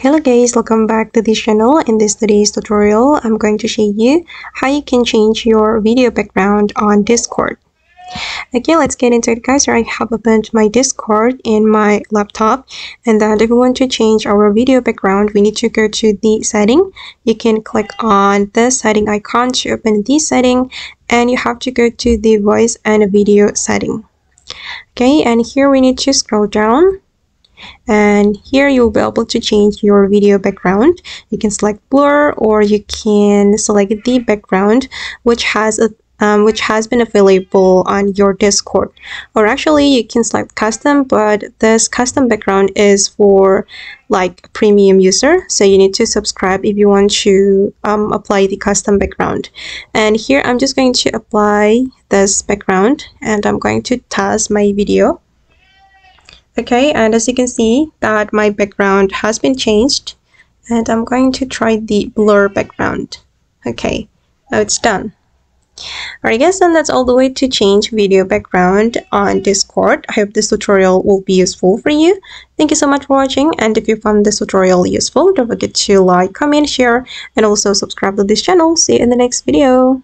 Hello guys, welcome back to this channel. In this today's tutorial, I'm going to show you how you can change your video background on Discord. Okay, let's get into it guys. I have opened my Discord in my laptop, and then if we want to change our video background, we need to go to the setting. You can click on the setting icon to open the setting, and you have to go to the voice and video setting. Okay, and here we need to scroll down. And here you'll be able to change your video background. You can select blur, or you can select the background which has been available on your Discord, or actually you can select custom, but this custom background is for like a premium user, so you need to subscribe if you want to apply the custom background. And here I'm just going to apply this background, and I'm going to test my video. Okay, and as you can see that my background has been changed, and I'm going to try the blur background. Okay, now it's done. Alright guys, and that's all the way to change video background on Discord. I hope this tutorial will be useful for you. Thank you so much for watching, and if you found this tutorial useful, don't forget to like, comment, share, and also subscribe to this channel. See you in the next video.